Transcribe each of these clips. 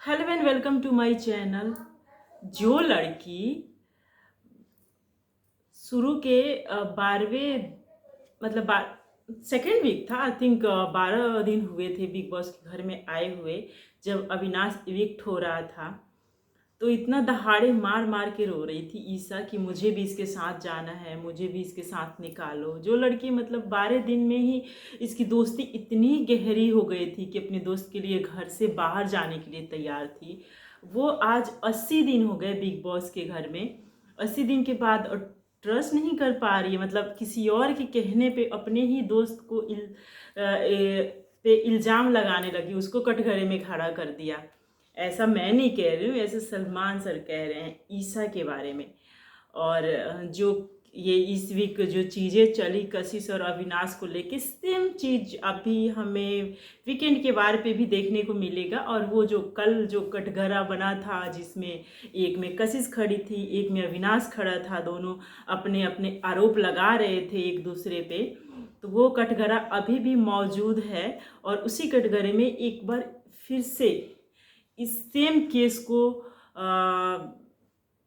Hello and welcome to my channel. जो लड़की शुरू के 12वें मतलब सेकेंड वीक था, आई थिंक 12 दिन हुए थे बिग बॉस के घर में आए हुए, जब अविनाश इविक्ट हो रहा था तो इतना दहाड़े मार मार के रो रही थी ईसा कि मुझे भी इसके साथ जाना है, मुझे भी इसके साथ निकालो। जो लड़की मतलब 12 दिन में ही इसकी दोस्ती इतनी गहरी हो गई थी कि अपने दोस्त के लिए घर से बाहर जाने के लिए तैयार थी, वो आज 80 दिन हो गए बिग बॉस के घर में। 80 दिन के बाद और ट्रस्ट नहीं कर पा रही है, मतलब किसी और के कहने पे अपने ही दोस्त को पे इल्ज़ाम लगाने लगी, उसको कटघरे में खड़ा कर दिया। ऐसा मैं नहीं कह रही हूँ, ऐसे सलमान सर कह रहे हैं ईसा के बारे में। और जो ये इस वीक जो चीज़ें चली कशिश और अविनाश को लेके, सेम चीज़ अभी हमें वीकेंड के बार पे भी देखने को मिलेगा। और वो जो कल जो कटघरा बना था जिसमें एक में कशिश खड़ी थी, एक में अविनाश खड़ा था, दोनों अपने अपने आरोप लगा रहे थे एक दूसरे पे, तो वो कटघरा अभी भी मौजूद है। और उसी कटघरे में एक बार फिर से इस सेम केस को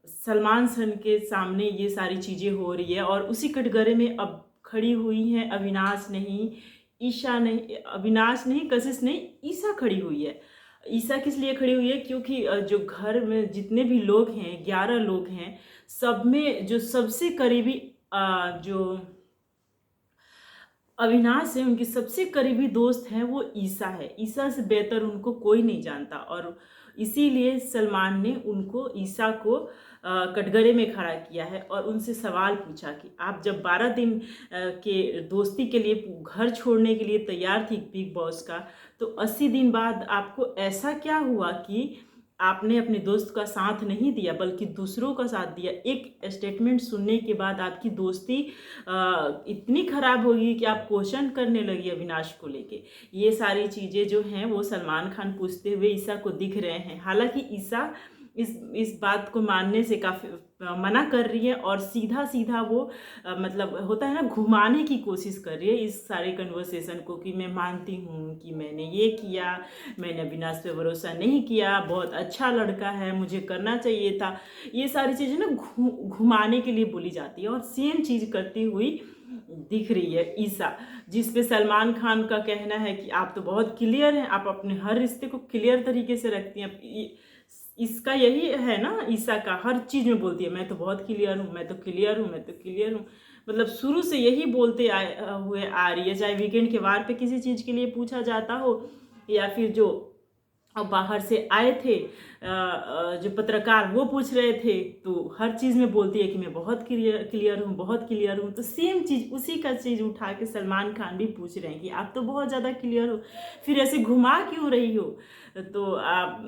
सलमान सन के सामने ये सारी चीज़ें हो रही है। और उसी कटघरे में अब खड़ी हुई हैं अविनाश नहीं, ईशा नहीं, अविनाश नहीं, कशिश नहीं, ईसा खड़ी हुई है। ईसा किस लिए खड़ी हुई है? क्योंकि जो घर में जितने भी लोग हैं, 11 लोग हैं, सब में जो सबसे करीबी जो अविनाश है, उनकी सबसे करीबी दोस्त हैं वो ईसा है। ईसा से बेहतर उनको कोई नहीं जानता। और इसीलिए सलमान ने उनको, ईसा को कटघरे में खड़ा किया है और उनसे सवाल पूछा कि आप जब 12 दिन के दोस्ती के लिए घर छोड़ने के लिए तैयार थी बिग बॉस का, तो 80 दिन बाद आपको ऐसा क्या हुआ कि आपने अपने दोस्त का साथ नहीं दिया बल्कि दूसरों का साथ दिया? एक स्टेटमेंट सुनने के बाद आपकी दोस्ती इतनी खराब होगी कि आप क्वेश्चन करने लगी अविनाश को लेके। ये सारी चीज़ें जो हैं वो सलमान खान पूछते हुए ईसा को दिख रहे हैं। हालांकि ईसा इस बात को मानने से काफ़ी मना कर रही है और सीधा सीधा वो मतलब होता है ना, घुमाने की कोशिश कर रही है इस सारे कन्वर्सेशन को कि मैं मानती हूँ कि मैंने ये किया, मैंने अविनाश पे भरोसा नहीं किया, बहुत अच्छा लड़का है, मुझे करना चाहिए था। ये सारी चीज़ें ना घुमाने के लिए बोली जाती है और सेम चीज़ करती हुई दिख रही है ईसा, जिस पे सलमान खान का कहना है कि आप तो बहुत क्लियर हैं, आप अपने हर रिश्ते को क्लियर तरीके से रखती हैं। इसका यही है ना, ईसा का हर चीज़ में बोलती है मैं तो बहुत क्लियर हूँ, मैं तो क्लियर हूँ, मैं तो क्लियर हूँ। मतलब शुरू से यही बोलते हुए आ रही है, चाहे वीकेंड के वार पे किसी चीज़ के लिए पूछा जाता हो या फिर जो अब बाहर से आए थे जो पत्रकार वो पूछ रहे थे, तो हर चीज़ में बोलती है कि मैं बहुत क्लियर हूँ, बहुत क्लियर हूँ। तो सेम चीज़, उसी का चीज़ उठा के सलमान खान भी पूछ रहे हैं कि आप तो बहुत ज़्यादा क्लियर हो, फिर ऐसे घुमा क्यों रही हो? तो आप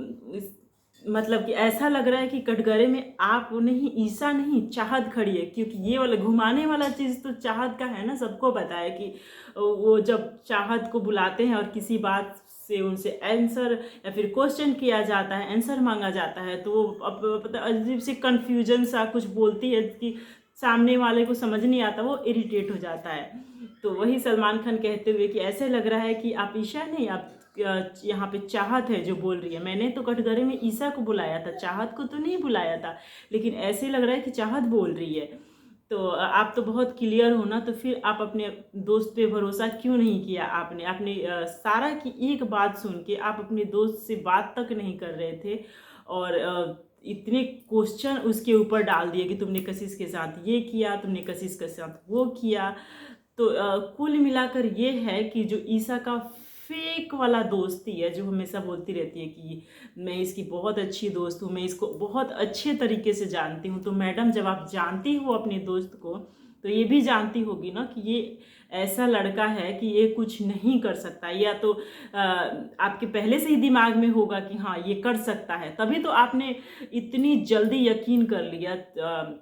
मतलब कि ऐसा लग रहा है कि कटघरे में आप नहीं, ईसा नहीं, चाहत खड़ी है। क्योंकि ये वाला घुमाने वाला चीज़ तो चाहत का है ना, सबको पता है कि वो जब चाहत को बुलाते हैं और किसी बात से उनसे आंसर या फिर क्वेश्चन किया जाता है, आंसर मांगा जाता है, तो वो पता अजीब से कन्फ्यूजन सा कुछ बोलती है कि सामने वाले को समझ नहीं आता, वो इरिटेट हो जाता है। तो वही सलमान खान कहते हुए कि ऐसे लग रहा है कि आप ईशा नहीं, आप यहाँ पे चाहत है जो बोल रही है। मैंने तो कटघरे में ईसा को बुलाया था, चाहत को तो नहीं बुलाया था, लेकिन ऐसे लग रहा है कि चाहत बोल रही है। तो आप तो बहुत क्लियर हो ना, तो फिर आप अपने दोस्त पे भरोसा क्यों नहीं किया? आपने अपने सारा की एक बात सुन के आप अपने दोस्त से बात तक नहीं कर रहे थे और इतने क्वेश्चन उसके ऊपर डाल दिए कि तुमने कशिश के साथ ये किया, तुमने कशिश के साथ वो किया। तो कुल मिलाकर ये है कि जो ईसा का फेक वाला दोस्ती है, जो हमेशा बोलती रहती है कि मैं इसकी बहुत अच्छी दोस्त हूँ, मैं इसको बहुत अच्छे तरीके से जानती हूँ। तो मैडम, जब आप जानती हो अपने दोस्त को, तो ये भी जानती होगी ना कि ये ऐसा लड़का है कि ये कुछ नहीं कर सकता, या तो आपके पहले से ही दिमाग में होगा कि हाँ ये कर सकता है, तभी तो आपने इतनी जल्दी यकीन कर लिया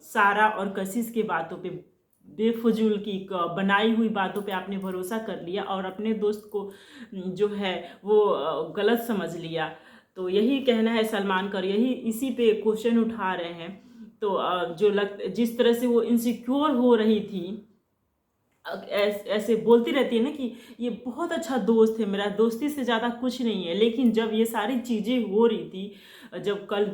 सारा और कशिश की बातों पे, बेफजूल की बनाई हुई बातों पे आपने भरोसा कर लिया और अपने दोस्त को जो है वो गलत समझ लिया। तो यही कहना है सलमान का, यही इसी पे क्वेश्चन उठा रहे हैं। तो जो जिस तरह से वो इनसिक्योर हो रही थी ऐसे बोलती रहती है ना कि ये बहुत अच्छा दोस्त है मेरा, दोस्ती से ज़्यादा कुछ नहीं है। लेकिन जब ये सारी चीज़ें हो रही थी, जब कल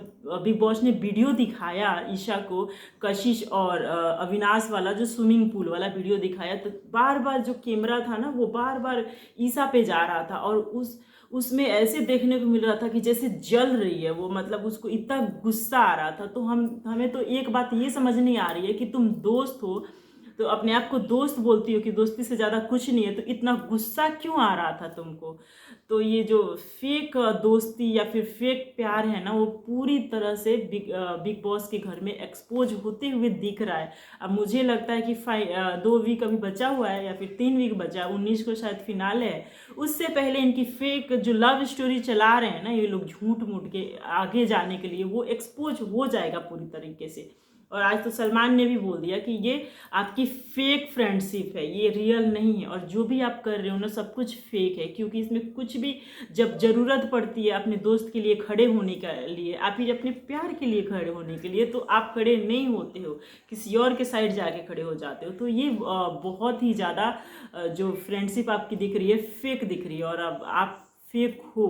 बिग बॉस ने वीडियो दिखाया ईशा को, कशिश और अविनाश वाला जो स्विमिंग पूल वाला वीडियो दिखाया, तो बार बार जो कैमरा था ना वो बार बार ईशा पे जा रहा था और उसमें ऐसे देखने को मिल रहा था कि जैसे जल रही है वो, मतलब उसको इतना गुस्सा आ रहा था। तो हमें तो एक बात ये समझ नहीं आ रही है कि तुम दोस्त हो तो अपने आप को दोस्त बोलती हो कि दोस्ती से ज़्यादा कुछ नहीं है, तो इतना गुस्सा क्यों आ रहा था तुमको? तो ये जो फेक दोस्ती या फिर फेक प्यार है ना, वो पूरी तरह से बिग बॉस के घर में एक्सपोज होते हुए दिख रहा है। अब मुझे लगता है कि 2 वीक अभी बचा हुआ है या फिर 3 वीक बचा है, 19 को शायद फिनाले है। उससे पहले इनकी फेक जो लव स्टोरी चला रहे हैं ना ये लोग झूठ मूठ के आगे जाने के लिए, वो एक्सपोज हो जाएगा पूरी तरीके से। और आज तो सलमान ने भी बोल दिया कि ये आपकी फेक फ्रेंडशिप है, ये रियल नहीं है, और जो भी आप कर रहे हो ना सब कुछ फेक है, क्योंकि इसमें कुछ भी जब ज़रूरत पड़ती है अपने दोस्त के लिए खड़े होने के लिए, आप फिर अपने प्यार के लिए खड़े होने के लिए, तो आप खड़े नहीं होते हो, किसी और के साइड जाके खड़े हो जाते हो। तो ये बहुत ही ज़्यादा जो फ्रेंडशिप आपकी दिख रही है फेक दिख रही है, और अब आप फेक हो,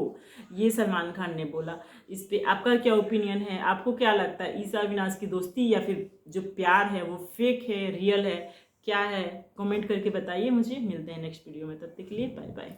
ये सलमान खान ने बोला। इस पे आपका क्या ओपिनियन है? आपको क्या लगता है, ईशा अविनाश की दोस्ती या फिर जो प्यार है वो फेक है, रियल है, क्या है? कमेंट करके बताइए मुझे। मिलते हैं नेक्स्ट वीडियो में, तब तक के लिए बाय बाय।